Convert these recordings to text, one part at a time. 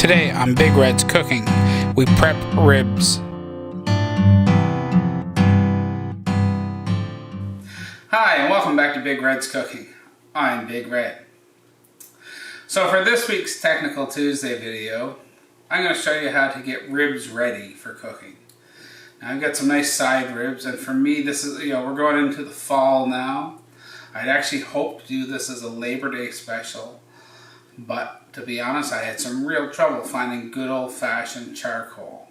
Today on Big Red's Cooking, we prep ribs. Hi, and welcome back to Big Red's Cooking. I'm Big Red. So for this week's Technical Tuesday video, I'm going to show you how to get ribs ready for cooking. Now, I've got some nice side ribs, and for me this is, we're going into the fall now. I'd actually hoped to do this as a Labor Day special, but to be honest, I had some real trouble finding good old-fashioned charcoal.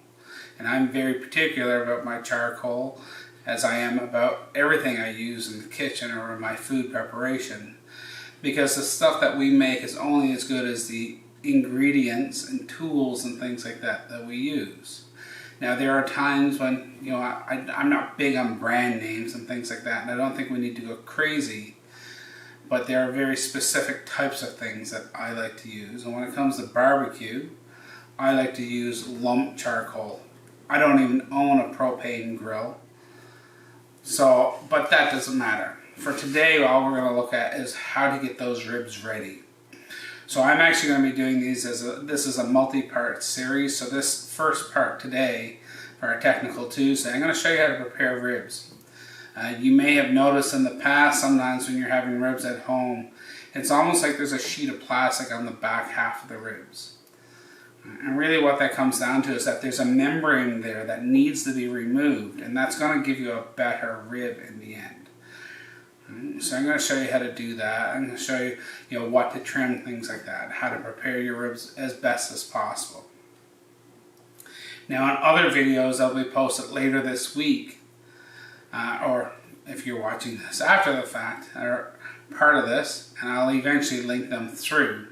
And I'm very particular about my charcoal, as I am about everything I use in the kitchen or in my food preparation, because the stuff that we make is only as good as the ingredients and tools and things like that we use. Now, there are times when I'm not big on brand names and things like that, and I don't think we need to go crazy, but there are very specific types of things that I like to use. And when it comes to barbecue, I like to use lump charcoal. I don't even own a propane grill, but that doesn't matter. For today, all we're going to look at is how to get those ribs ready. So I'm actually going to be doing these this is a multi-part series. So this first part today, for our Technical Tuesday, I'm going to show you how to prepare ribs. You may have noticed in the past, sometimes when you're having ribs at home, it's almost like there's a sheet of plastic on the back half of the ribs. And really what that comes down to is that there's a membrane there that needs to be removed, and that's going to give you a better rib in the end. So I'm going to show you how to do that. I'm going to show you, what to trim, things like that, how to prepare your ribs as best as possible. Now, in other videos that will be posted later this week, or if you're watching this after the fact, or part of this, and I'll eventually link them through,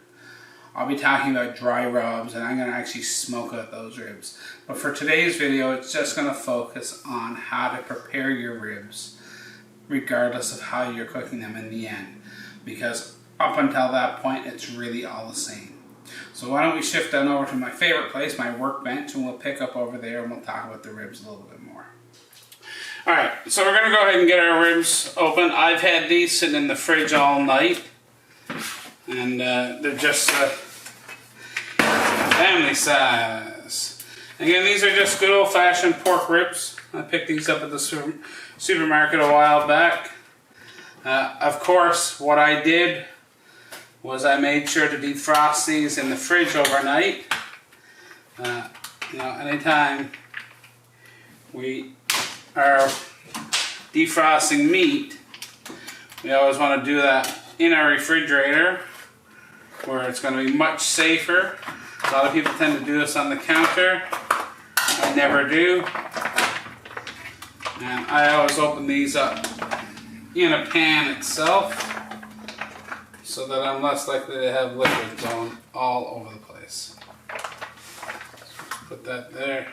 I'll be talking about dry rubs, and I'm going to actually smoke out those ribs. But for today's video, it's just going to focus on how to prepare your ribs, regardless of how you're cooking them in the end, because up until that point, it's really all the same. So why don't we shift on over to my favorite place, my workbench, and we'll pick up over there and we'll talk about the ribs a little bit more. Alright, so we're going to go ahead and get our ribs open. I've had these sitting in the fridge all night, and they're just family size. Again, these are just good old-fashioned pork ribs. I picked these up at the supermarket a while back. Of course, what I did was I made sure to defrost these in the fridge overnight. Anytime we are defrosting meat, we always want to do that in our refrigerator, where it's going to be much safer. A lot of people tend to do this on the counter. I never do. And I always open these up in a pan itself, so that I'm less likely to have liquid going all over the place. Put that there.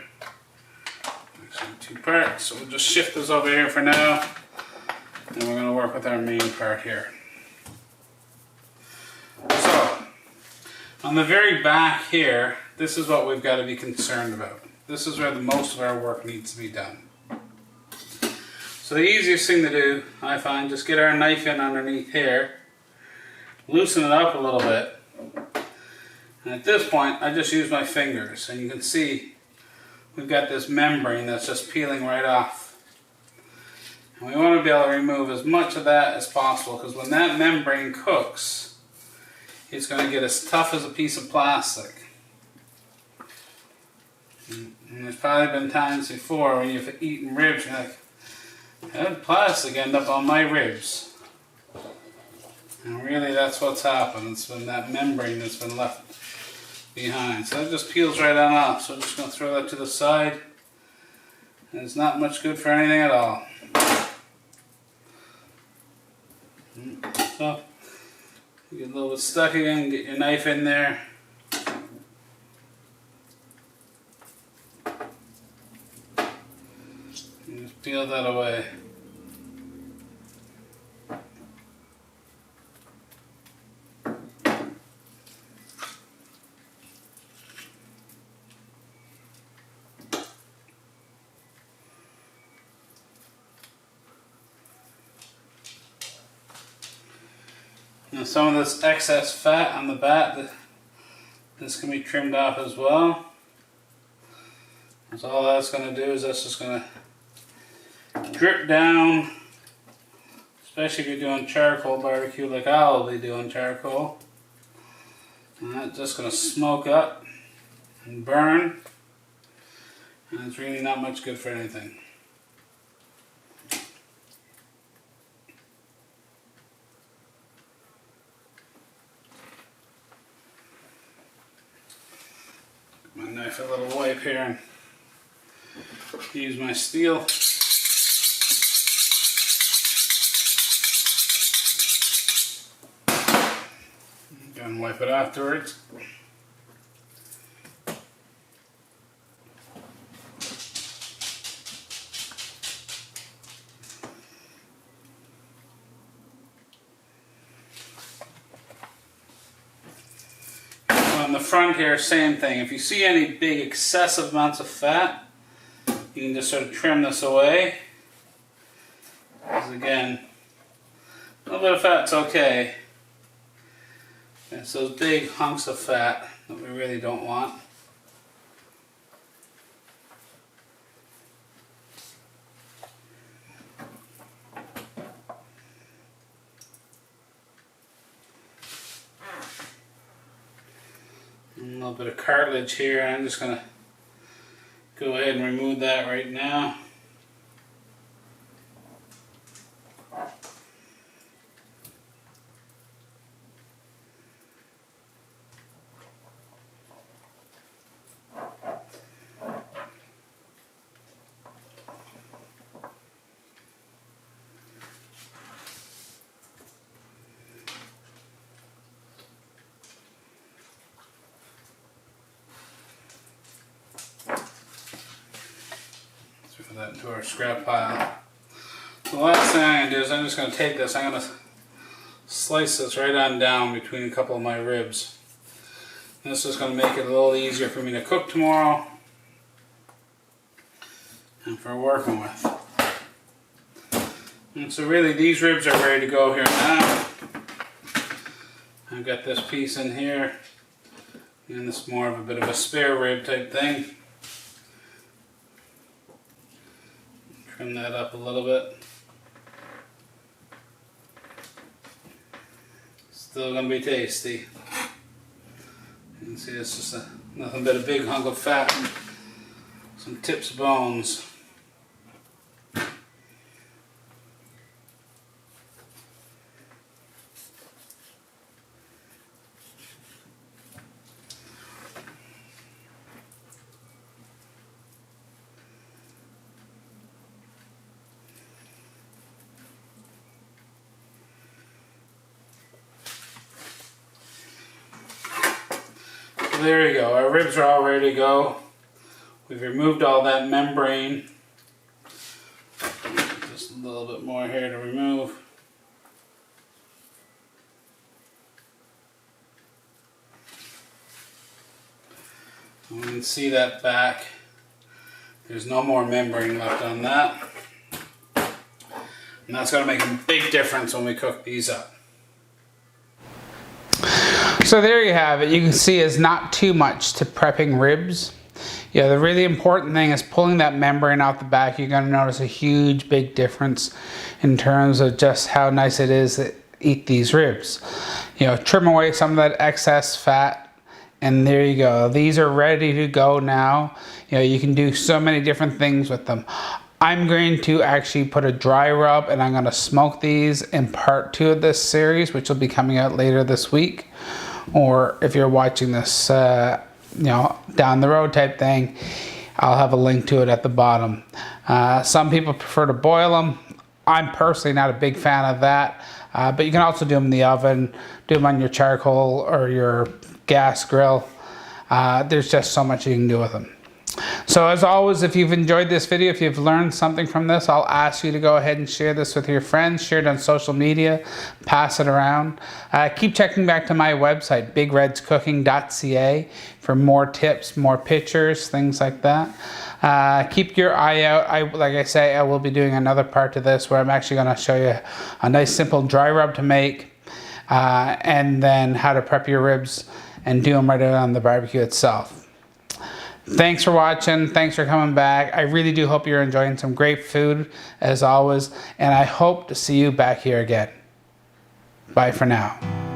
Actually, two parts. So we'll just shift this over here for now, and we're going to work with our main part here. So, on the very back here, this is what we've got to be concerned about. This is where most of our work needs to be done. So the easiest thing to do, I find, just get our knife in underneath here, loosen it up a little bit, and at this point I just use my fingers, and you can see we've got this membrane that's just peeling right off. And we want to be able to remove as much of that as possible, because when that membrane cooks, it's going to get as tough as a piece of plastic. And there's probably been times before when you've eaten ribs, you're like, how did plastic end up on my ribs? And really that's what's happened. It's been that membrane that's been left behind. So that just peels right on off. So I'm just going to throw that to the side. And it's not much good for anything at all. So you get a little bit stuck again, get your knife in there. And just peel that away. Now some of this excess fat on the back This can be trimmed off as well. So all that's going to do is that's just going to drip down, especially if you're doing charcoal barbecue like I'll be doing charcoal. And that's just going to smoke up and burn, and it's really not much good for anything. Give my knife a little wipe here and use my steel. And wipe it afterwards. On the front here, same thing. If you see any big excessive amounts of fat, you can just sort of trim this away. Because again, a little bit of fat's okay. It's those big hunks of fat that we really don't want. And a little bit of cartilage here. I'm just going to go ahead and remove that right now. Throw that into our scrap pile. The last thing I'm going to do is I'm just going to take this, I'm going to slice this right on down between a couple of my ribs. And this is going to make it a little easier for me to cook tomorrow and for working with. And so really these ribs are ready to go here now. I've got this piece in here, and this is more of a bit of a spare rib type thing. Trim that up a little bit. Still going to be tasty. You can see it's just nothing but a big hunk of fat and some tips of bones. There you go, our ribs are all ready to go. We've removed all that membrane. Just a little bit more here to remove. And we can see that back. There's no more membrane left on that. And that's going to make a big difference when we cook these up. So there you have it. You can see it's not too much to prepping ribs. Yeah, the really important thing is pulling that membrane out the back. You're going to notice a huge big difference in terms of just how nice it is to eat these ribs. You know, trim away some of that excess fat, and there you go. These are ready to go now. You know, you can do so many different things with them. I'm going to actually put a dry rub, and I'm going to smoke these in part 2 of this series, which will be coming out later this week. Or if you're watching this, you know, down the road type thing, I'll have a link to it at the bottom. Some people prefer to boil them. I'm personally not a big fan of that, but you can also do them in the oven, do them on your charcoal or your gas grill. There's just so much you can do with them. So as always, if you've enjoyed this video, if you've learned something from this, I'll ask you to go ahead and share this with your friends, share it on social media, pass it around. Keep checking back to my website, bigredscooking.ca, for more tips, more pictures, things like that. Keep your eye out. Like I say, I will be doing another part to this where I'm actually going to show you a nice simple dry rub to make, and then how to prep your ribs and do them right on the barbecue itself. Thanks for watching. Thanks for coming back. I really do hope you're enjoying some great food as always, and I hope to see you back here again. Bye for now.